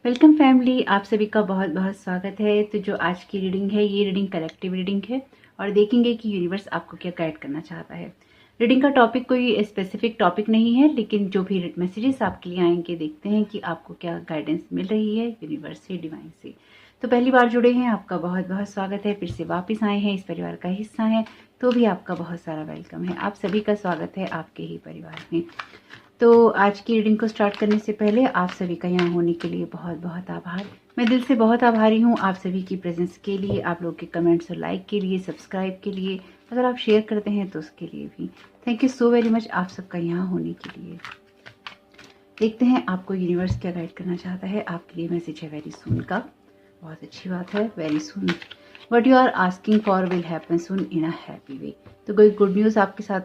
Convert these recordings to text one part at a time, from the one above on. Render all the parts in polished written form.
Welcome family, आप सभी का बहुत बहुत स्वागत है। तो जो आज की रीडिंग है, ये रीडिंग कलेक्टिव रीडिंग है और देखेंगे कि यूनिवर्स आपको क्या गाइड करना चाहता है। रीडिंग का टॉपिक कोई स्पेसिफिक टॉपिक नहीं है, लेकिन जो भी मैसेजेस आपके लिए आएंगे, देखते हैं कि आपको क्या गाइडेंस मिल रही है यूनिवर्स से, डिवाइन से। तो पहली बार जुड़े हैं, आपका बहुत बहुत स्वागत है। फिर से वापस आए हैं, इस परिवार का हिस्सा है, तो भी आपका बहुत सारा वेलकम है। आप सभी का स्वागत है आपके ही परिवार में। तो आज की रीडिंग को स्टार्ट करने से पहले आप सभी का यहाँ होने के लिए बहुत बहुत आभार। मैं दिल से बहुत आभारी हूँ आप सभी की प्रेजेंस के लिए, आप लोग के कमेंट्स और लाइक के लिए, सब्सक्राइब के लिए, अगर आप शेयर करते हैं तो उसके लिए भी thank you so very much आप सबका यहाँ होने के लिए। देखते हैं आपको यूनिवर्स क्या गाइड करना चाहता है। आपके लिए मैसेज है वेरी सून का। बहुत अच्छी बात है, very soon what you are asking for will happen soon in a happy way. तो कोई गुड न्यूज़ आपके साथ,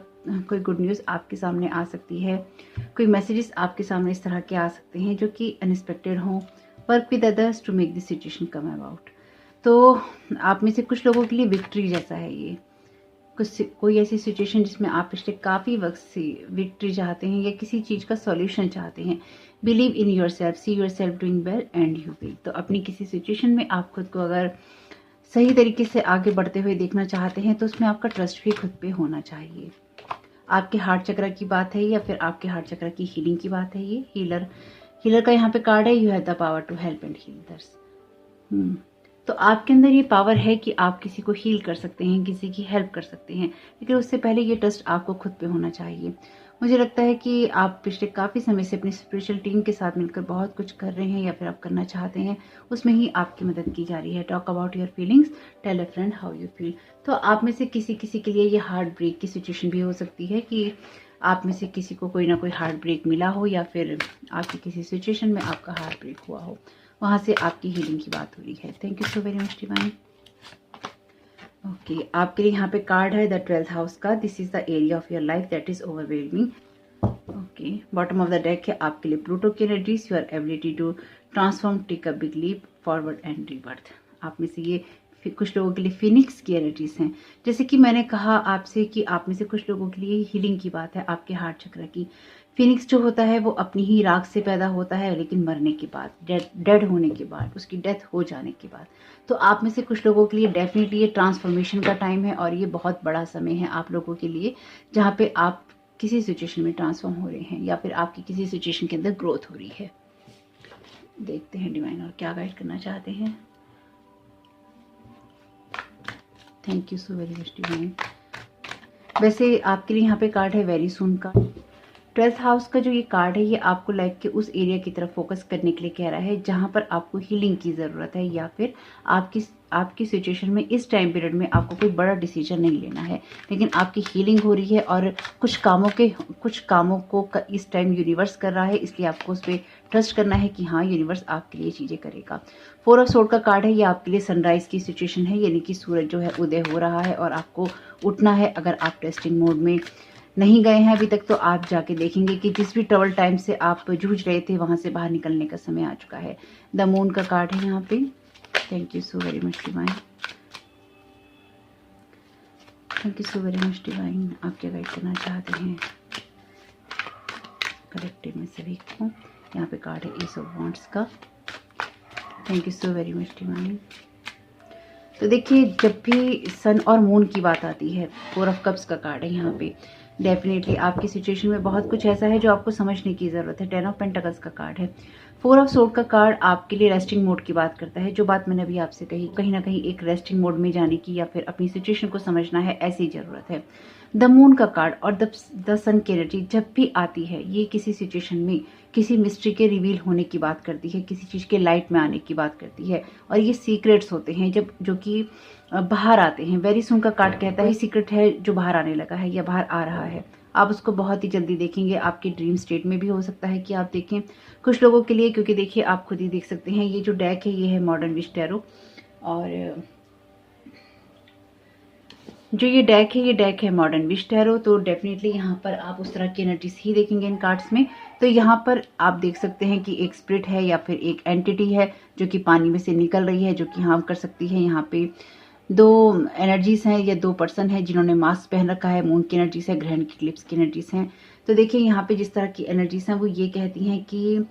कोई गुड न्यूज़ आपके सामने आ सकती है। कोई मैसेजेस आपके सामने इस तरह के आ सकते हैं जो कि अनएक्सपेक्टेड हों। Work with others to make this situation come about. तो आप में से कुछ लोगों के लिए विक्ट्री जैसा है ये। कोई ऐसी सिचुएशन जिसमें आप पिछले काफ़ी वक्त से विक्ट्री चाहते हैं या किसी चीज़ का सॉल्यूशन चाहते हैं। Believe in your self, see your self doing well and you will. तो अपनी किसी सिचुएशन में आप खुद को अगर सही तरीके से आगे बढ़ते हुए देखना चाहते हैं तो उसमें आपका ट्रस्ट भी खुद पे होना चाहिए। आपके हार्ट चक्र की बात है या फिर आपके हार्ट चक्र की हीलिंग की बात है। ये हीलर का यहाँ पे कार्ड है। You have the power to help and heal others. तो आपके अंदर ये पावर है कि आप किसी को हील कर सकते हैं, किसी की हेल्प कर सकते हैं, लेकिन उससे पहले ये ट्रस्ट आपको खुद पे होना चाहिए। मुझे लगता है कि आप पिछले काफ़ी समय से अपनी स्पिरिचुअल टीम के साथ मिलकर बहुत कुछ कर रहे हैं या फिर आप करना चाहते हैं, उसमें ही आपकी मदद की जा रही है। Talk about your feelings, tell a friend how you feel. तो आप में से किसी किसी के लिए ये हार्ट ब्रेक की सिचुएशन भी हो सकती है कि आप में से किसी को कोई ना कोई हार्ट ब्रेक मिला हो या फिर आपकी किसी सिचुएशन में आपका हार्ट ब्रेक हुआ हो, वहाँ से आपकी हीलिंग की बात हो रही है। Thank you so very much divine. Okay, आपके लिए यहाँ पे कार्ड है द 12th हाउस का। This is the area of your life that is overwhelming. Okay, bottom of the deck है आपके लिए प्लूटो की energies, your ability to transform, take a big leap forward and rebirth. आप में से ये कुछ लोगों के लिए फिनिक्स की एनर्जीज हैं। जैसे कि मैंने कहा आपसे कि आप में से कुछ लोगों के लिए हीलिंग की बात है आपके हार्ट चक्र की। फिनिक्स जो होता है वो अपनी ही राख से पैदा होता है, लेकिन मरने के बाद, डेड होने के बाद, उसकी डेथ हो जाने के बाद। तो आप में से कुछ लोगों के लिए डेफिनेटली ये ट्रांसफॉर्मेशन का टाइम है और ये बहुत बड़ा समय है आप लोगों के लिए, जहाँ पे आप किसी सिचुएशन में ट्रांसफॉर्म हो रहे हैं या फिर आपकी किसी सिचुएशन के अंदर ग्रोथ हो रही है। देखते हैं डिवाइन और क्या गाइड करना चाहते हैं। Thank you so very much divine. वैसे आपके लिए यहाँ पे कार्ड है वेरी सून का। 12th हाउस का जो ये कार्ड है, ये आपको लाइफ के उस एरिया की तरफ फोकस करने के लिए कह रहा है जहां पर आपको हीलिंग की ज़रूरत है या फिर आपकी सिचुएशन में इस टाइम पीरियड में आपको कोई बड़ा डिसीजन नहीं लेना है, लेकिन आपकी हीलिंग हो रही है और कुछ कामों को इस टाइम यूनिवर्स कर रहा है, इसलिए आपको उस पर ट्रस्ट करना है कि हाँ, यूनिवर्स आपके लिए चीज़ें करेगा। 4 ऑफ सोर्ड का कार्ड है। ये आपके लिए सनराइज की सिचुएशन है, यानी कि सूरज जो है उदय हो रहा है और आपको उठना है। अगर आप टेस्टिंग मोड में नहीं गए हैं अभी तक, तो आप जाके देखेंगे कि जिस भी ट्रबल टाइम से आप जूझ रहे थे, वहां से बाहर निकलने का समय आ चुका है। द मून का कार्ड है यहाँ पे। Thank you so very much divine. Thank you so very much divine. आप क्या गाइड करना चाहते हैं कलेक्टिव में सभी को। यहाँ पे कार्ड है एस ऑफ वॉन्ड्स का। Thank you so very much divine. तो देखिए, जब भी सन और मून की बात आती है, 4 ऑफ कप्स का कार्ड है यहाँ पे। डेफिनेटली आपकी सिचुएशन में बहुत कुछ ऐसा है जो आपको समझने की ज़रूरत है। 10 ऑफ पेंटाकल्स का कार्ड है। 4 ऑफ सोर्ड का कार्ड आपके लिए रेस्टिंग मोड की बात करता है। जो बात मैंने अभी आपसे कही, कहीं ना कहीं एक रेस्टिंग मोड में जाने की या फिर अपनी सिचुएशन को समझना है, ऐसी ज़रूरत है। द मून का कार्ड और द सन की एनर्जी जब भी आती है, ये किसी सिचुएशन में किसी मिस्ट्री के रिवील होने की बात करती है, किसी चीज़ के लाइट में आने की बात करती है। और ये सीक्रेट्स होते हैं जब जो कि बाहर आते हैं। वेरी सून का कार्ड कहता है सीक्रेट है जो बाहर आने लगा है या बाहर आ रहा है, आप उसको बहुत ही जल्दी देखेंगे। आपके ड्रीम स्टेट में भी हो सकता है कि आप देखें कुछ लोगों के लिए, क्योंकि देखिए आप खुद ही देख सकते हैं, ये जो डेक है ये है मॉडर्न विश टैरो, और जो ये डेक है मॉडर्न विश टैरो। तो डेफिनेटली यहाँ पर आप उस तरह की एनर्जीज ही देखेंगे इन कार्ड्स में। तो यहाँ पर आप देख सकते हैं कि एक स्पिरिट है या फिर एक एंटिटी है जो कि पानी में से निकल रही है, जो कि हार्म कर सकती है। यहाँ पे 2 एनर्जीज हैं या 2 पर्सन है जिन्होंने मास्क पहन रखा है। मून की एनर्जीज है, ग्रहण की क्लिप्स की एनर्जीज हैं। तो देखिए यहाँ पे जिस तरह की एनर्जीज हैं वो ये कहती हैं कि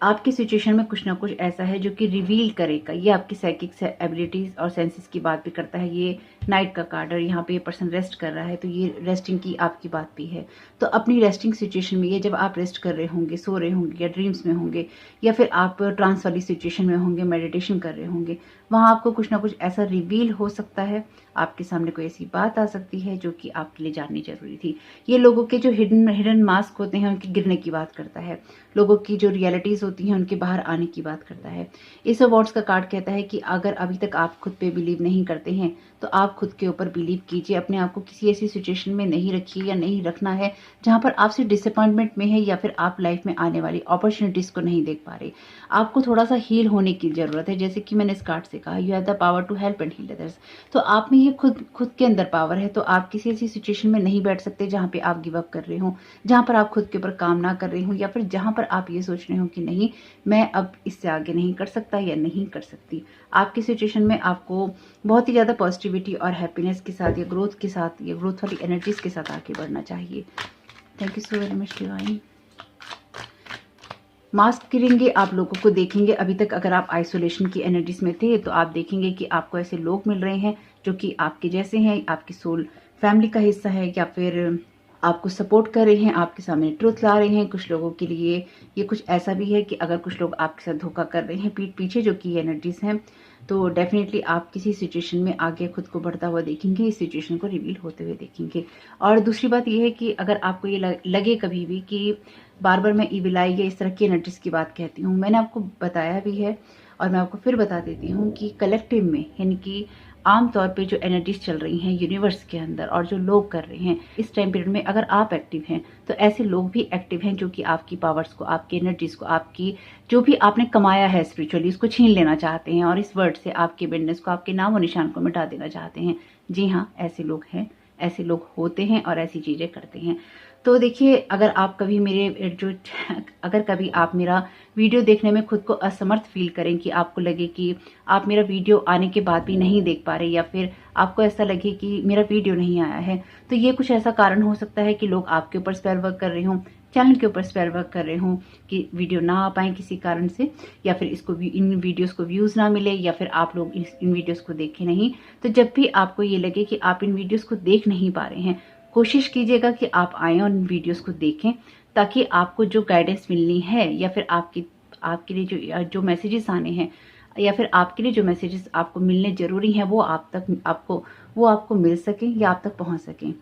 आपकी सिचुएशन में कुछ ना कुछ ऐसा है जो कि रिवील करेगा। ये आपकी साइकिक एबिलिटीज और सेंसेस की बात भी करता है। ये नाइट का कार्ड, और यहाँ पे ये पर्सन रेस्ट कर रहा है, तो ये रेस्टिंग की आपकी बात भी है। तो अपनी रेस्टिंग सिचुएशन में, ये जब आप रेस्ट कर रहे होंगे, सो रहे होंगे, या ड्रीम्स में होंगे, या फिर आप ट्रांस वाली सिचुएशन में होंगे, मेडिटेशन कर रहे होंगे, वहाँ आपको कुछ ना कुछ ऐसा रिवील हो सकता है। आपके सामने कोई ऐसी बात आ सकती है जो कि आपके लिए जाननी जरूरी थी। ये लोगों के जो हिडन मास्क होते हैं उनके गिरने की बात करता है। लोगों की जो रियलिटीज होती हैं उनके बाहर आने की बात करता है। इस अवार्ड्स का कार्ड कहता है कि अगर अभी तक आप खुद पे बिलीव नहीं करते हैं तो आप खुद के ऊपर बिलीव कीजिए। अपने आप को किसी ऐसी सिचुएशन में नहीं रखिए या नहीं रखना है जहां पर आपसे डिसअपॉइंटमेंट में है, या फिर आप लाइफ में आने वाली अपॉर्चुनिटीज को नहीं देख पा रहे। आपको थोड़ा सा हील होने की जरूरत है। जैसे कि मैंने इस कार्ड से कहा, you have the power to help and heal others. तो आप में ये खुद के अंदर पावर है। तो आप किसी ऐसी सिचुएशन में नहीं बैठ सकते जहां पे आप गिव अप कर रहे हो, जहां पर आप खुद के ऊपर काम ना कर रहे हो, या फिर जहां पर आप ये सोच रहे हो कि नहीं, मैं अब इससे आगे नहीं कर सकता या नहीं कर सकती। आपकी सिचुएशन में आपको बहुत ही ज्यादा पॉजिटिविटी और हैप्पीनेस के साथ, या ग्रोथ के साथ, या ग्रोथ वाली एनर्जीज के साथ आगे बढ़ना चाहिए। Thank you so very much divine. Mask गिरेंगे, आप लोगों को देखेंगे। अभी तक अगर आप आइसोलेशन की एनर्जीज में थे तो आप देखेंगे कि आपको ऐसे लोग मिल रहे हैं जो कि आपके जैसे हैं, आपकी सोल फैमिली का हिस्सा है, या फिर आपको सपोर्ट कर रहे हैं, आपके सामने ट्रुथ ला रहे हैं। कुछ लोगों के लिए ये कुछ ऐसा भी है कि अगर कुछ लोग आपके साथ धोखा कर रहे हैं पीठ पीछे, जो कि एनर्जीज हैं, तो डेफिनेटली आप किसी सिचुएशन में आगे खुद को बढ़ता हुआ देखेंगे, इस सिचुएशन को रिवील होते हुए देखेंगे। और दूसरी बात यह है कि अगर आपको ये लगे कभी भी कि बार बार मैं ईविल आई या इस तरह की एनर्जीज की बात कहती हूँ, मैंने आपको बताया भी है और मैं आपको फिर बता देती हूँ कि कलेक्टिव में, यानी कि आमतौर पे जो एनर्जीज चल रही हैं यूनिवर्स के अंदर और जो लोग कर रहे हैं इस टाइम पीरियड में, अगर आप एक्टिव हैं तो ऐसे लोग भी एक्टिव हैं जो कि आपकी पावर्स को, आपकी एनर्जीज को, आपकी जो भी आपने कमाया है स्पिरिचुअली, उसको छीन लेना चाहते हैं और इस वर्ड से आपके बिजनेस को, आपके नाम और निशान को मिटा देना चाहते हैं। जी हाँ, ऐसे लोग हैं, ऐसे लोग होते हैं और ऐसी चीजें करते हैं। तो देखिए, अगर आप कभी मेरा वीडियो देखने में खुद को असमर्थ फील करें, कि आपको लगे कि आप मेरा वीडियो आने के बाद भी नहीं देख पा रहे, या फिर आपको ऐसा लगे कि मेरा वीडियो नहीं आया है, तो ये कुछ ऐसा कारण हो सकता है कि लोग आपके ऊपर स्पेल वर्क कर रहे हों, चैनल के ऊपर स्पेल वर्क कर रहे हों कि वीडियो ना आ पाए किसी कारण से, या फिर इन वीडियोस को व्यूज ना मिले, या फिर आप लोग इन वीडियोस को देखें नहीं। तो जब भी आपको ये लगे कि आप इन वीडियोस को देख नहीं पा रहे हैं, कोशिश कीजिएगा कि आप आए और इन वीडियोस को देखें, ताकि आपको जो गाइडेंस मिलनी है, या फिर आपके लिए जो मैसेजेस आने हैं, या फिर आपके लिए जो मैसेजेस आपको मिलने जरूरी हैं, वो आपको मिल सकें या आप तक पहुंच सकें।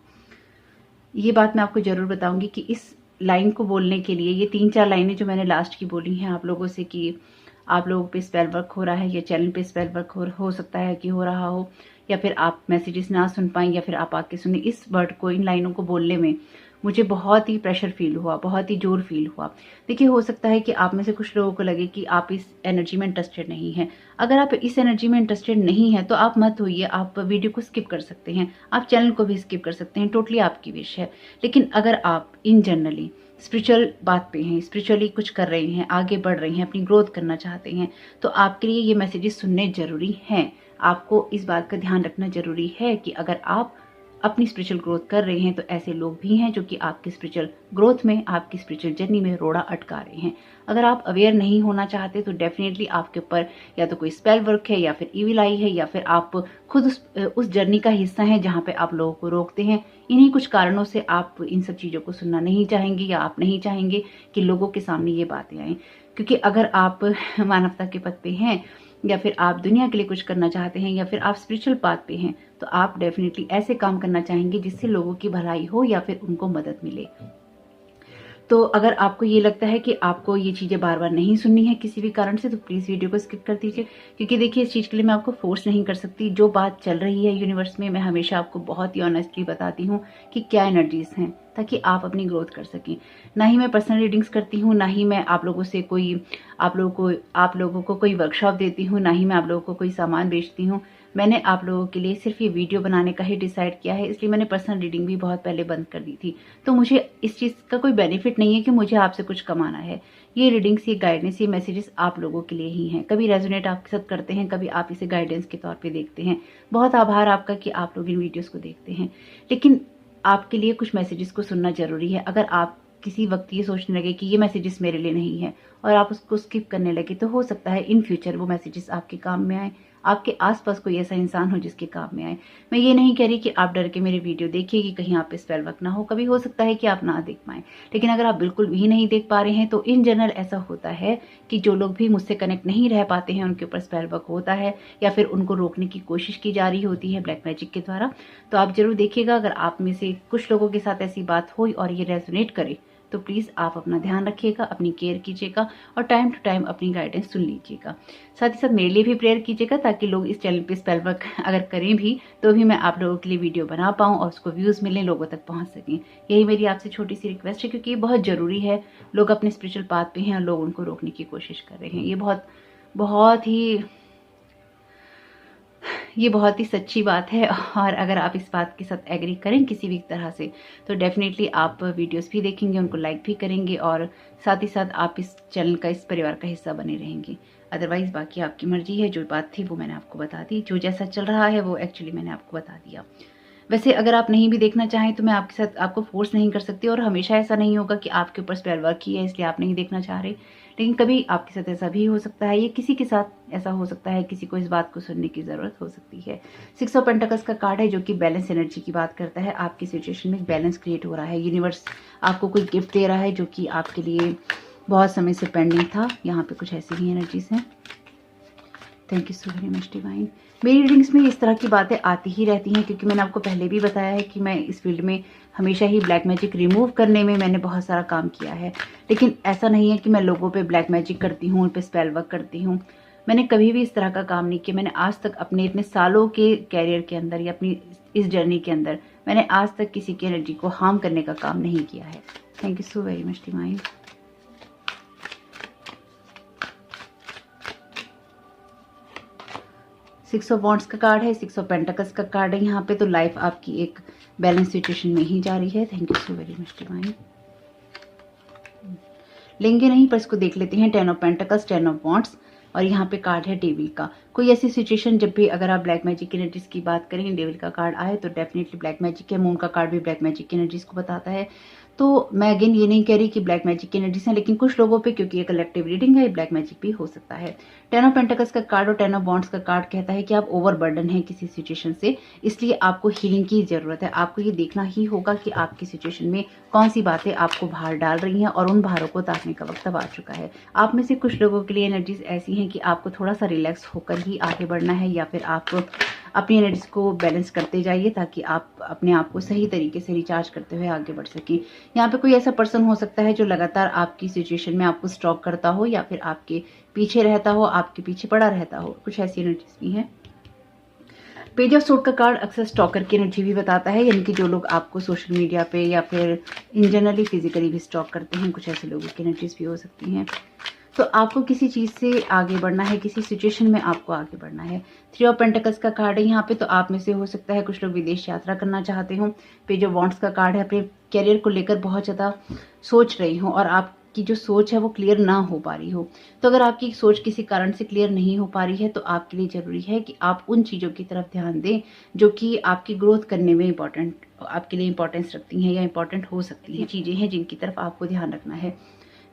ये बात मैं आपको जरूर बताऊंगी कि इस लाइन को बोलने के लिए, ये 3-4 लाइनें जो मैंने लास्ट की बोली हैं आप लोगों से, कि आप लोगों पे स्पेल वर्क हो रहा है या चैनल पे स्पेल वर्क हो सकता है कि हो रहा हो, या फिर आप मैसेजेस ना सुन पाएं, या फिर आप आके सुने, इस वर्ड को, इन लाइनों को बोलने में मुझे बहुत ही प्रेशर फील हुआ, बहुत ही जोर फील हुआ। देखिए, हो सकता है कि आप में से कुछ लोगों को लगे कि आप इस एनर्जी में इंटरेस्टेड नहीं हैं। अगर आप इस एनर्जी में इंटरेस्टेड नहीं है तो आप मत होइए, आप वीडियो को स्किप कर सकते हैं, आप चैनल को भी स्किप कर सकते हैं, टोटली आपकी विश है। लेकिन अगर आप इन जनरली स्पिरिचुअल बात पे हैं, स्पिरिचुअली कुछ कर रहे हैं, आगे बढ़ रहे हैं, अपनी ग्रोथ करना चाहते हैं, तो आपके लिए ये मैसेजेस सुनने जरूरी हैं। आपको इस बात का ध्यान रखना जरूरी है कि अगर आप अपनी स्पिरिचुअल ग्रोथ कर रहे हैं तो ऐसे लोग भी हैं जो कि आपकी स्पिरिचुअल ग्रोथ में, आपकी स्पिरिचुअल जर्नी में रोड़ा अटका रहे हैं। अगर आप अवेयर नहीं होना चाहते तो डेफिनेटली आपके ऊपर या तो कोई स्पेल वर्क है, या फिर ईविल आई है, या फिर आप खुद उस जर्नी का हिस्सा हैं जहां पे आप लोगों को रोकते हैं। इन्हीं कुछ कारणों से आप इन सब चीजों को सुनना नहीं चाहेंगे, या आप नहीं चाहेंगे कि लोगों के सामने ये बातें आए। क्योंकि अगर आप मानवता के पथ पे हैं, या फिर आप दुनिया के लिए कुछ करना चाहते हैं, या फिर आप स्पिरिचुअल पाथ पे हैं, तो आप डेफिनेटली ऐसे काम करना चाहेंगे जिससे लोगों की भलाई हो या फिर उनको मदद मिले। तो अगर आपको ये लगता है कि आपको ये चीजें बार बार नहीं सुननी है किसी भी कारण से, तो प्लीज वीडियो को स्किप कर दीजिए। क्योंकि देखिए, इस चीज के लिए मैं आपको फोर्स नहीं कर सकती। जो बात चल रही है यूनिवर्स में, मैं हमेशा आपको बहुत ही ऑनेस्टली बताती हूँ कि क्या एनर्जीज हैं, ताकि आप अपनी ग्रोथ कर सकें। ना ही मैं पर्सनल रीडिंग्स करती हूँ, ना ही मैं आप लोगों को कोई वर्कशॉप देती हूँ, ना ही मैं आप लोगों को कोई सामान बेचती हूँ। मैंने आप लोगों के लिए सिर्फ ये वीडियो बनाने का ही डिसाइड किया है, इसलिए मैंने पर्सनल रीडिंग भी बहुत पहले बंद कर दी थी। तो मुझे इस चीज का कोई बेनिफिट नहीं है कि मुझे आपसे कुछ कमाना है। ये रीडिंग्स, ये गाइडेंस, ये मैसेजेस आप लोगों के लिए ही हैं। कभी रेजोनेट आपके साथ करते हैं, कभी आप इसे गाइडेंस के तौर पे देखते हैं। बहुत आभार आपका कि आप लोग इन वीडियोस को देखते हैं, लेकिन आपके लिए कुछ मैसेजेस को सुनना जरूरी है। अगर आप किसी वक्त ये सोचने लगे कि ये मैसेजेस मेरे लिए नहीं है और आप उसको स्किप करने लगे, तो हो सकता है इन फ्यूचर वो मैसेजेस आपके काम में आए, आपके आसपास कोई ऐसा इंसान हो जिसके काम में आए। मैं ये नहीं कह रही कि आप डर के मेरे वीडियो देखिए कि कहीं आप पे स्पेल वर्क ना हो, कभी हो सकता है कि आप ना देख पाएं, लेकिन अगर आप बिल्कुल भी नहीं देख पा रहे हैं तो इन जनरल ऐसा होता है कि जो लोग भी मुझसे कनेक्ट नहीं रह पाते हैं उनके ऊपर स्पेल वर्क होता है या फिर उनको रोकने की कोशिश की जा रही होती है ब्लैक मैजिक के द्वारा। तो आप जरूर देखिएगा, अगर आप में से कुछ लोगों के साथ ऐसी बात हुई और ये रेजोनेट करे तो प्लीज़ आप अपना ध्यान रखिएगा, अपनी केयर कीजिएगा और टाइम टू टाइम अपनी गाइडेंस सुन लीजिएगा। साथ ही साथ मेरे लिए भी प्रेयर कीजिएगा ताकि लोग इस चैनल पे स्पेल वर्क अगर करें भी तो भी मैं आप लोगों के लिए वीडियो बना पाऊँ और उसको व्यूज़ मिलें, लोगों तक पहुँच सकें। यही मेरी आपसे छोटी सी रिक्वेस्ट है, क्योंकि ये बहुत ज़रूरी है। लोग अपने स्पिरिचुअल पाथ पे हैं और लोग उनको रोकने की कोशिश कर रहे हैं। ये बहुत ही सच्ची बात है और अगर आप इस बात के साथ एग्री करें किसी भी तरह से तो डेफिनेटली आप वीडियोस भी देखेंगे, उनको लाइक भी करेंगे और साथ ही साथ आप इस चैनल का, इस परिवार का हिस्सा बने रहेंगे। अदरवाइज बाकी आपकी मर्जी है। जो बात थी वो मैंने आपको बता दी, जो जैसा चल रहा है वो एक्चुअली मैंने आपको बता दिया। वैसे अगर आप नहीं भी देखना चाहें तो मैं आपके साथ आपको फोर्स नहीं कर सकती और हमेशा ऐसा नहीं होगा कि आपके ऊपर स्पेल वर्क ही है इसलिए आप नहीं देखना चाह रहे, लेकिन कभी आपके साथ ऐसा भी हो सकता है, ये किसी के साथ ऐसा हो सकता है, किसी को इस बात को सुनने की ज़रूरत हो सकती है। 6 ऑफ पेंटिकल्स का कार्ड है जो कि बैलेंस एनर्जी की बात करता है। आपकी सिचुएशन में बैलेंस क्रिएट हो रहा है, यूनिवर्स आपको कोई गिफ्ट दे रहा है जो कि आपके लिए बहुत समय से पेंडिंग था। यहाँ पे कुछ ऐसी ही एनर्जीज हैं। Thank you so very much divine. मेरी रीडिंग्स में इस तरह की बातें आती ही रहती हैं क्योंकि मैंने आपको पहले भी बताया है कि मैं इस फील्ड में हमेशा ही ब्लैक मैजिक रिमूव करने में मैंने बहुत सारा काम किया है, लेकिन ऐसा नहीं है कि मैं लोगों पे ब्लैक मैजिक करती हूँ, उन पे स्पेल वर्क करती हूँ। मैंने कभी भी इस तरह का काम नहीं किया। मैंने आज तक अपने इतने सालों के कैरियर के अंदर या अपनी इस जर्नी के अंदर मैंने आज तक किसी की एनर्जी को हार्म करने का काम नहीं किया है। Thank you so very much divine. 6 of wands का कार्ड है, 6 ऑफ पेंटिकल्स का कार्ड है यहाँ पे। तो लाइफ आपकी एक बैलेंस सिचुएशन में ही जा रही है। Thank you so very much divine. लेंगे नहीं पर इसको देख लेते हैं। 10 ऑफ पेंटिकल्स, 10 ऑफ वॉन्ड्स और यहाँ पे कार्ड है डेविल का। कोई ऐसी सिचुएशन जब भी अगर आप ब्लैक मैजिक एनर्जीज की बात करें, डेविल का कार्ड आए तो डेफिनेटली ब्लैक मैजिक है। मून का कार्ड भी ब्लैक मैजिक एनर्जीज को बताता है। तो मैं अगेन ये नहीं कह रही कि ब्लैक मैजिक की एनर्जीज हैं, लेकिन कुछ लोगों पे क्योंकि ये कलेक्टिव रीडिंग है, ब्लैक मैजिक भी हो सकता है। 10 ऑफ पेंटिकल्स का कार्ड और 10 ऑफ वॉन्ड्स का कार्ड कहता है कि आप ओवरबर्डन हैं किसी सिचुएशन से, इसलिए आपको हीलिंग की जरूरत है। आपको ये देखना ही होगा कि आपकी सिचुएशन में कौन सी बातें आपको बाहर डाल रही हैं और उन भारों को उतारने का वक्त अब आ चुका है। आप में से कुछ लोगों के लिए एनर्जीज ऐसी हैं कि आपको थोड़ा सा रिलैक्स होकर ही आगे बढ़ना है या फिर आप अपनी एनर्जीज को बैलेंस करते जाइए ताकि आप अपने आप को सही तरीके से रिचार्ज करते हुए आगे बढ़ सकें। यहाँ पे कोई ऐसा पर्सन हो सकता है जो लगातार आपकी सिचुएशन में आपको स्टॉक करता हो या फिर आपके पीछे रहता हो, आपके पीछे पड़ा रहता हो। कुछ ऐसी एनर्जीज भी हैं। पेज ऑफ सोर्ड का कार्ड अक्सर स्टॉकर की एनर्जी भी बताता है, यानी कि जो लोग आपको सोशल मीडिया पे या फिर इन जनरली फिजिकली भी स्टॉक करते हैं, कुछ ऐसे लोगों की एनर्जीज भी हो सकती हैं। तो आपको किसी चीज़ से आगे बढ़ना है, किसी सिचुएशन में आपको आगे बढ़ना है। 3 ऑफ पेंटिकल्स का कार्ड है यहाँ पे। तो आप में से हो सकता है कुछ लोग विदेश यात्रा करना चाहते हो। पेज ऑफ वॉन्ड्स का कार्ड है, अपने कैरियर को लेकर बहुत ज़्यादा सोच रही हो और आपकी जो सोच है वो क्लियर ना हो पा रही हो। तो अगर आपकी सोच किसी कारण से क्लियर नहीं हो पा रही है तो आपके लिए ज़रूरी है कि आप उन चीज़ों की तरफ ध्यान दें जो कि आपकी ग्रोथ करने में आपके लिए इंपॉर्टेंस रखती हैं या इंपॉर्टेंट हो सकती हैं। चीज़ें हैं जिनकी तरफ आपको ध्यान रखना है।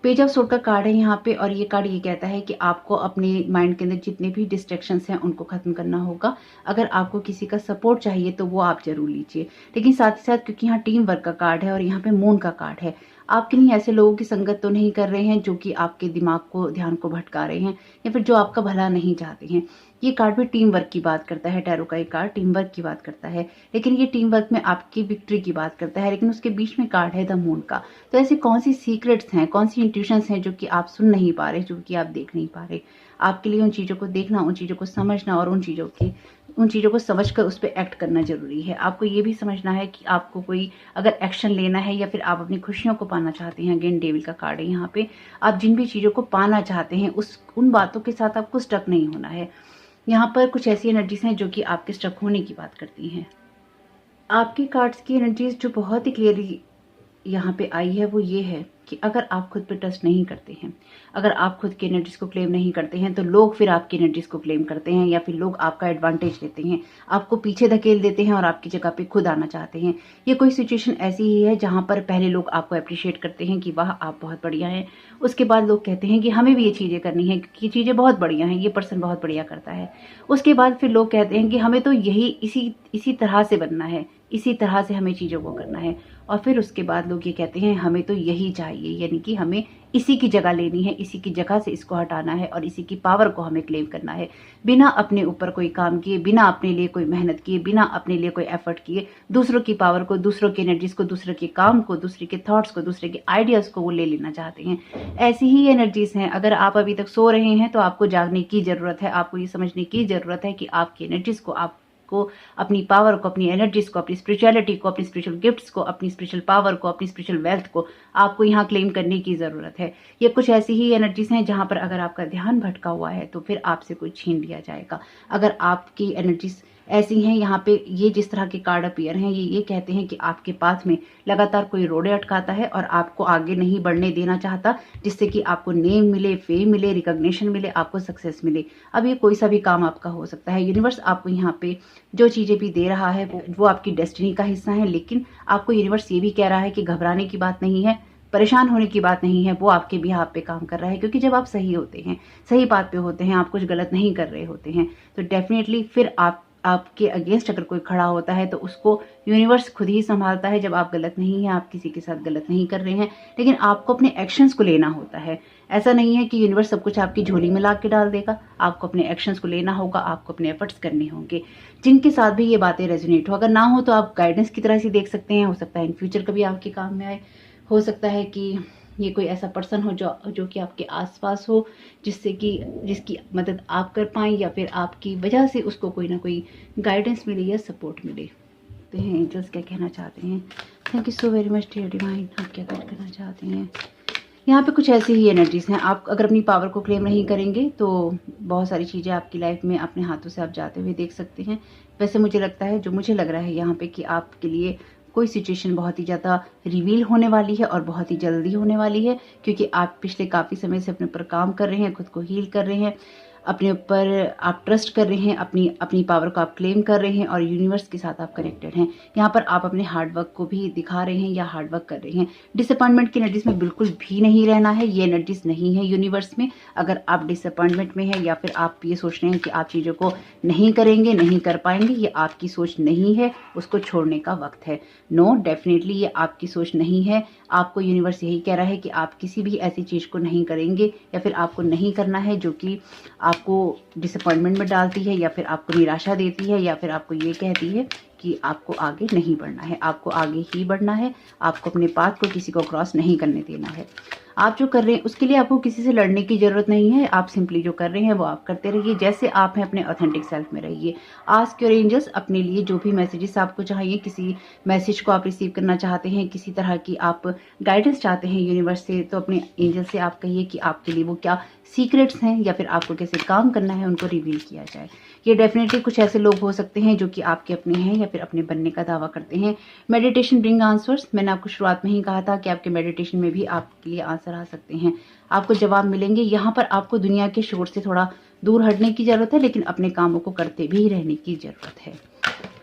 पेज ऑफ सोर्ड का कार्ड है यहाँ पे और ये कार्ड ये कहता है कि आपको अपने माइंड के अंदर जितने भी डिस्ट्रैक्शंस हैं उनको खत्म करना होगा। अगर आपको किसी का सपोर्ट चाहिए तो वो आप जरूर लीजिए, लेकिन साथ ही साथ क्योंकि यहाँ टीम वर्क का कार्ड है और यहाँ पे मून का कार्ड है, आप कहीं ऐसे लोगों की संगत तो नहीं कर रहे हैं जो कि आपके दिमाग को, ध्यान को भटका रहे हैं या फिर जो आपका भला नहीं चाहते हैं। ये कार्ड भी टीम वर्क की बात करता है। टैरो का ये कार्ड टीम वर्क की बात करता है, लेकिन ये टीम वर्क में आपकी विक्ट्री की बात करता है, लेकिन उसके बीच में कार्ड है द मून का। तो ऐसी कौन सी सीक्रेट्स हैं, कौन सी इंट्यूशंस हैं जो कि आप सुन नहीं पा रहे, जो कि आप देख नहीं पा रहे। आपके लिए उन चीज़ों को देखना, उन चीज़ों को समझना और उन चीज़ों को समझकर उस पर एक्ट करना जरूरी है। आपको ये भी समझना है कि आपको कोई अगर एक्शन लेना है या फिर आप अपनी खुशियों को पाना चाहते हैं, अगेन डेविल का कार्ड है यहाँ पे, आप जिन भी चीज़ों को पाना चाहते हैं उन बातों के साथ आपको स्टक नहीं होना है। यहाँ पर कुछ ऐसी एनर्जीज हैं जो कि आपके स्टक होने की बात करती हैं। आपके कार्ड्स की एनर्जीज जो बहुत ही क्लियरली यहाँ पे आई है वो ये है कि अगर आप खुद पे ट्रस्ट नहीं करते हैं, अगर आप खुद की एनर्जीज को क्लेम नहीं करते हैं, तो लोग फिर आपकी एनर्जीज को क्लेम करते हैं या फिर लोग आपका एडवांटेज लेते हैं, आपको पीछे धकेल देते हैं और आपकी जगह पे खुद आना चाहते हैं। ये कोई सिचुएशन ऐसी ही है जहाँ पर पहले लोग आपको अप्रिशिएट करते हैं कि वाह आप बहुत बढ़िया हैं, उसके बाद लोग कहते हैं कि हमें भी ये चीज़ें करनी है क्योंकि चीज़ें बहुत बढ़िया हैं, ये पर्सन बहुत बढ़िया करता है। उसके बाद फिर लोग कहते हैं कि हमें तो यही इसी तरह से बनना है, इसी तरह से हमें चीज़ों को करना है। और फिर उसके बाद लोग ये कहते हैं हमें तो यही चाहिए, यानी कि हमें इसी की जगह लेनी है, इसी की जगह से इसको हटाना है और इसी की पावर को हमें क्लेम करना है, बिना अपने ऊपर कोई काम किए, बिना अपने लिए कोई मेहनत किए, बिना अपने लिए कोई एफर्ट किए, दूसरों की पावर को, दूसरों की एनर्जीज को, दूसरों के काम को, दूसरे के थॉट्स को, दूसरे के आइडियाज़ को वो ले लेना चाहते हैं। ऐसी ही एनर्जीज हैं। अगर आप अभी तक सो रहे हैं तो आपको जागने की ज़रूरत है, आपको ये समझने की ज़रूरत है कि आपकी एनर्जीज को, आपको अपनी पावर को, अपनी एनर्जीज को, अपनी स्पिरिचुअलिटी को, अपनी स्पिरिचुअल गिफ्ट्स को, अपनी स्पिरिचुअल पावर को, अपनी स्पिरिचुअल वेल्थ को आपको यहाँ क्लेम करने की ज़रूरत है। ये कुछ ऐसी ही एनर्जीज हैं जहाँ पर अगर आपका ध्यान भटका हुआ है तो फिर आपसे कुछ छीन लिया जाएगा। अगर आपकी एनर्जीज ऐसी हैं, यहाँ पे ये जिस तरह के कार्ड अपीयर हैं, ये कहते हैं कि आपके पाथ में लगातार कोई रोड़े अटकाता है और आपको आगे नहीं बढ़ने देना चाहता, जिससे कि आपको नेम मिले, फेम मिले, रिकॉग्निशन मिले, आपको सक्सेस मिले। अब ये कोई सा भी काम आपका हो सकता है। यूनिवर्स आपको यहाँ पे जो चीज़ें भी दे रहा है वो आपकी डेस्टिनी का हिस्सा है, लेकिन आपको यूनिवर्स ये भी कह रहा है कि घबराने की बात नहीं है, परेशान होने की बात नहीं है, वो आपके बिहाफ पे काम कर रहा है। क्योंकि जब आप सही होते हैं, सही बात पे होते हैं, आप कुछ गलत नहीं कर रहे होते हैं, तो डेफिनेटली फिर आपके अगेंस्ट अगर कोई खड़ा होता है तो उसको यूनिवर्स खुद ही संभालता है। जब आप गलत नहीं हैं, आप किसी के साथ गलत नहीं कर रहे हैं, लेकिन आपको अपने एक्शंस को लेना होता है। ऐसा नहीं है कि यूनिवर्स सब कुछ आपकी झोली में ला के डाल देगा, आपको अपने एक्शंस को लेना होगा, आपको अपने एफर्ट्स करने होंगे। जिनके साथ भी ये बातें रेजोनेट हो, अगर ना हो तो आप गाइडेंस की तरह से देख सकते हैं। हो सकता है इन फ्यूचर कभी आपके काम में आए, हो सकता है कि ये कोई ऐसा पर्सन हो जो कि आपके आसपास हो, जिसकी मदद आप कर पाएँ या फिर आपकी वजह से उसको कोई ना कोई गाइडेंस मिले या सपोर्ट मिले। तो एंजल्स क्या कहना चाहते हैं? Thank you so very much dear divine. आप क्या गाइड करना चाहते हैं? यहाँ पे कुछ ऐसी ही एनर्जीज हैं। आप अगर अपनी पावर को क्लेम नहीं करेंगे तो बहुत सारी चीज़ें आपकी लाइफ में अपने हाथों से आप जाते हुए देख सकते हैं। वैसे मुझे लगता है, जो मुझे लग रहा है यहाँ पे, कि आपके लिए कोई सिचुएशन बहुत ही ज़्यादा रिवील होने वाली है और बहुत ही जल्दी होने वाली है, क्योंकि आप पिछले काफ़ी समय से अपने ऊपर काम कर रहे हैं, खुद को हील कर रहे हैं, अपने ऊपर आप ट्रस्ट कर रहे हैं, अपनी पावर को आप क्लेम कर रहे हैं और यूनिवर्स के साथ आप कनेक्टेड हैं। यहाँ पर आप अपने हार्डवर्क को भी दिखा रहे हैं या हार्डवर्क कर रहे हैं। डिसअपॉइंटमेंट की एनर्जीज में बिल्कुल भी नहीं रहना है, ये एनर्जीज नहीं है यूनिवर्स में। अगर आप डिसअपॉइंटमेंट में है या फिर आप ये सोच रहे हैं कि आप चीज़ों को नहीं करेंगे, नहीं कर पाएंगे, ये आपकी सोच नहीं है, उसको छोड़ने का वक्त है। नो, डेफिनेटली ये आपकी सोच नहीं है। आपको यूनिवर्स यही कह रहा है कि आप किसी भी ऐसी चीज़ को नहीं करेंगे या फिर आपको नहीं करना है जो कि आपको डिसअपॉइंटमेंट में डालती है या फिर आपको निराशा देती है या फिर आपको ये कहती है कि आपको आगे नहीं बढ़ना है। आपको आगे ही बढ़ना है, आपको अपने पाथ को किसी को क्रॉस नहीं करने देना है। आप जो कर रहे हैं उसके लिए आपको किसी से लड़ने की ज़रूरत नहीं है। आप सिंपली जो कर रहे हैं वो आप करते रहिए, जैसे आप हैं अपने ऑथेंटिक सेल्फ में रहिए। आस्क योर एंजल्स अपने लिए जो भी मैसेजेस आपको चाहिए, किसी मैसेज को आप रिसीव करना चाहते हैं, किसी तरह की आप गाइडेंस चाहते हैं यूनिवर्स से, तो अपने एंजल से आप कहिए कि आपके लिए वो क्या सीक्रेट्स हैं या फिर आपको कैसे काम करना है, उनको रिवील किया जाए। ये डेफिनेटली कुछ ऐसे लोग हो सकते हैं जो कि आपके अपने हैं या फिर अपने बनने का दावा करते हैं। मेडिटेशन ब्रिंग आंसर्स, मैंने आपको शुरुआत में ही कहा था कि आपके मेडिटेशन में भी आपके लिए आंसर आ सकते हैं, आपको जवाब मिलेंगे। यहाँ पर आपको दुनिया के शोर से थोड़ा दूर हटने की ज़रूरत है, लेकिन अपने कामों को करते भी रहने की ज़रूरत है।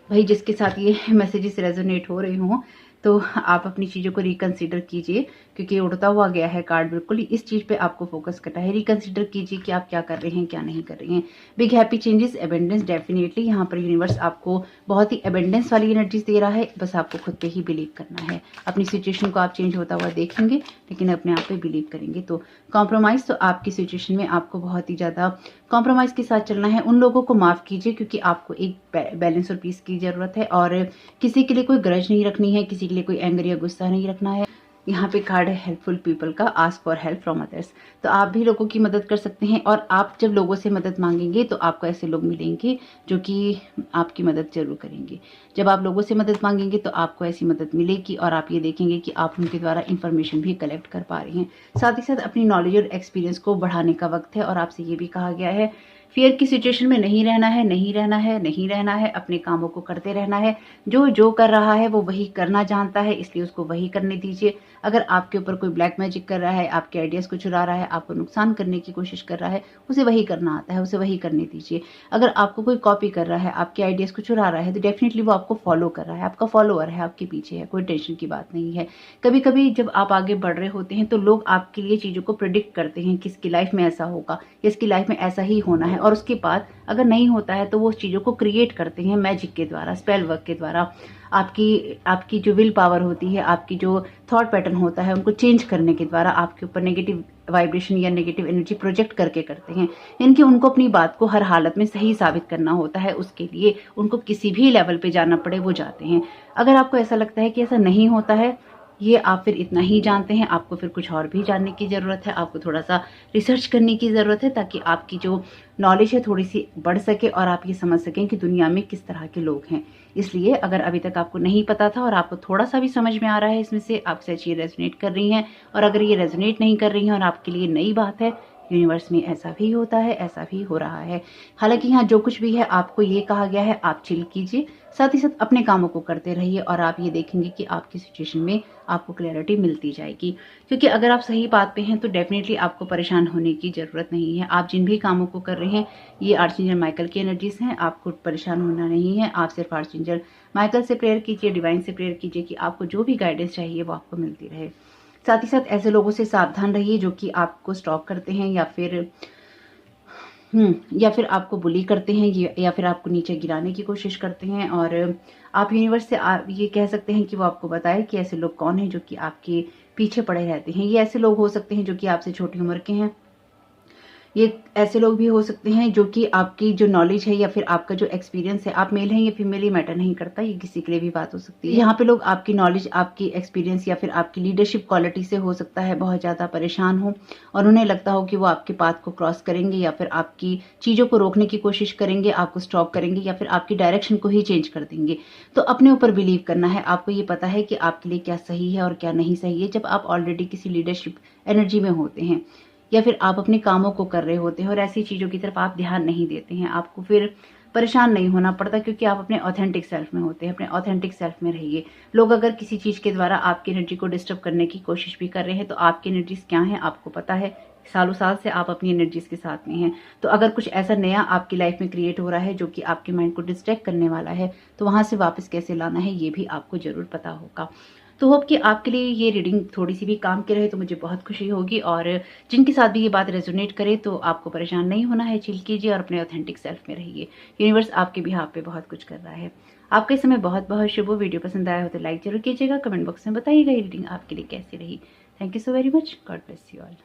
भाई जिसके साथ ये मैसेजेस रेजोनेट हो रहे हों तो आप अपनी चीज़ों को रिकंसीडर कीजिए, क्योंकि उड़ता हुआ गया है कार्ड, बिल्कुल इस चीज़ पे आपको फोकस करना है। रिकंसीडर कीजिए कि आप क्या कर रहे हैं, क्या नहीं कर रहे हैं। Big happy changes, abundance, definitely यहाँ पर यूनिवर्स आपको बहुत ही एबेंडेंस वाली एनर्जीज दे रहा है। बस आपको खुद पे ही बिलीव करना है। अपनी सिचुएशन को आप चेंज होता हुआ देखेंगे, लेकिन अपने आप पे बिलीव करेंगे। तो कॉम्प्रोमाइज़, तो आपकी सिचुएशन में आपको बहुत ही ज़्यादा कॉम्प्रोमाइज़ के साथ चलना है। उन लोगों को माफ़ कीजिए क्योंकि आपको एक बैलेंस और पीस की ज़रूरत है, और किसी के लिए कोई ग्रज नहीं रखनी है, किसी के लिए कोई एंगर या गुस्सा नहीं रखना है। यहाँ पे कार्ड है हेल्पफुल पीपल का, ask for help from others. तो आप भी लोगों की मदद कर सकते हैं, और आप जब लोगों से मदद मांगेंगे तो आपको ऐसे लोग मिलेंगे जो कि आपकी मदद जरूर करेंगे। जब आप लोगों से मदद मांगेंगे तो आपको ऐसी मदद मिलेगी, और आप ये देखेंगे कि आप उनके द्वारा इंफॉर्मेशन भी कलेक्ट कर पा रहे हैं। साथ ही साथ अपनी नॉलेज और एक्सपीरियंस को बढ़ाने का वक्त है, और आपसे ये भी कहा गया है फियर की सिचुएशन में नहीं रहना है, नहीं रहना है, नहीं रहना है, अपने कामों को करते रहना है। जो जो कर रहा है वो वही करना जानता है, इसलिए उसको वही करने दीजिए। अगर आपके ऊपर कोई ब्लैक मैजिक कर रहा है, आपके आइडियाज़ को चुरा रहा है, आपको नुकसान करने की कोशिश कर रहा है, उसे वही करना आता है, उसे वही करने दीजिए। अगर आपको कोई कॉपी कर रहा है, आपके आइडियाज़ को चुरा रहा है, तो डेफिनेटली वो आपको फॉलो कर रहा है, आपका फॉलोअर है, आपके पीछे है, कोई टेंशन की बात नहीं है। कभी कभी जब आप आगे बढ़ रहे होते हैं तो लोग आपके लिए चीज़ों को प्रिडिक्ट करते हैं कि इसकी लाइफ में ऐसा होगा, इसकी लाइफ में ऐसा ही होना है, और उसके बाद अगर नहीं होता है तो वो उस चीज़ों को क्रिएट करते हैं मैजिक के द्वारा, स्पेल वर्क के द्वारा। आपकी जो विल पावर होती है, आपकी जो थॉट पैटर्न होता है, उनको चेंज करने के द्वारा आपके ऊपर नेगेटिव वाइब्रेशन या नेगेटिव एनर्जी प्रोजेक्ट करके करते हैं। इनकी उनको अपनी बात को हर हालत में सही साबित करना होता है, उसके लिए उनको किसी भी लेवल पे जाना पड़े वो जाते हैं। अगर आपको ऐसा लगता है कि ऐसा नहीं होता है, ये आप फिर इतना ही जानते हैं, आपको फिर कुछ और भी जानने की ज़रूरत है, आपको थोड़ा सा रिसर्च करने की ज़रूरत है, ताकि आपकी जो नॉलेज है थोड़ी सी बढ़ सके और आप ये समझ सकें कि दुनिया में किस तरह के लोग हैं। इसलिए अगर अभी तक आपको नहीं पता था और आपको थोड़ा सा भी समझ में आ रहा है इसमें से, आप सच ये रेजोनेट कर रही हैं, और अगर ये रेजोनेट नहीं कर रही हैं और आपके लिए नई बात है, यूनिवर्स में ऐसा भी होता है, ऐसा भी हो रहा है। हालांकि यहाँ जो कुछ भी है आपको ये कहा गया है, आप चिल कीजिए, साथ ही साथ अपने कामों को करते रहिए, और आप ये देखेंगे कि आपकी सिचुएशन में आपको क्लैरिटी मिलती जाएगी। क्योंकि अगर आप सही बात पे हैं तो डेफिनेटली आपको परेशान होने की ज़रूरत नहीं है। आप जिन भी कामों को कर रहे हैं, ये आर्चएंजल माइकल की एनर्जीज हैं, आपको परेशान होना नहीं है। आप सिर्फ आर्चएंजल माइकल से प्रेयर कीजिए, डिवाइन से प्रेयर कीजिए कि आपको जो भी गाइडेंस चाहिए वो आपको मिलती रहे। साथ ही साथ ऐसे लोगों से सावधान रहिए जो कि आपको स्टॉक करते हैं या फिर आपको बुली करते हैं, या फिर आपको नीचे गिराने की कोशिश करते हैं। और आप यूनिवर्स से ये कह सकते हैं कि वो आपको बताए कि ऐसे लोग कौन हैं जो कि आपके पीछे पड़े रहते हैं। ये ऐसे लोग हो सकते हैं जो कि आपसे छोटी उम्र के हैं, ये ऐसे लोग भी हो सकते हैं जो कि आपकी जो नॉलेज है या फिर आपका जो एक्सपीरियंस है, आप मेल हैं या फीमेल, ये मैटर नहीं करता, ये किसी के लिए भी बात हो सकती है। यहाँ पे लोग आपकी नॉलेज, आपकी एक्सपीरियंस या फिर आपकी लीडरशिप क्वालिटी से हो सकता है बहुत ज़्यादा परेशान हो, और उन्हें लगता हो कि वो आपके पाथ को क्रॉस करेंगे या फिर आपकी चीज़ों को रोकने की कोशिश करेंगे, आपको स्टॉप करेंगे या फिर आपकी डायरेक्शन को ही चेंज कर देंगे। तो अपने ऊपर बिलीव करना है, आपको ये पता है कि आपके लिए क्या सही है और क्या नहीं सही है। जब आप ऑलरेडी किसी लीडरशिप एनर्जी में होते हैं या फिर आप अपने कामों को कर रहे होते हैं और ऐसी चीज़ों की तरफ आप ध्यान नहीं देते हैं, आपको फिर परेशान नहीं होना पड़ता, क्योंकि आप अपने ऑथेंटिक सेल्फ में होते हैं। अपने ऑथेंटिक सेल्फ में रहिए। लोग अगर किसी चीज़ के द्वारा आपकी एनर्जी को डिस्टर्ब करने की कोशिश भी कर रहे हैं तो आपकी एनर्जीज क्या हैं आपको पता है, सालों साल से आप अपनी एनर्जीज के साथ में हैं। तो अगर कुछ ऐसा नया आपकी लाइफ में क्रिएट हो रहा है जो कि आपके माइंड को डिस्ट्रैक्ट करने वाला है, तो वहां से वापस कैसे लाना है ये भी आपको जरूर पता होगा। तो होप कि आपके लिए ये रीडिंग थोड़ी सी भी काम की रहे तो मुझे बहुत खुशी होगी, और जिनके साथ भी ये बात रेजोनेट करे तो आपको परेशान नहीं होना है, चिल कीजिए और अपने ऑथेंटिक सेल्फ में रहिए। यूनिवर्स आपके बिहाफ पे बहुत कुछ कर रहा है। आपका इस समय बहुत बहुत शुभ हो। वीडियो पसंद आया हो तो लाइक जरूर कीजिएगा, कमेंट बॉक्स में बताइएगा ये रीडिंग आपके लिए कैसी रही। Thank you so very much. God bless you all.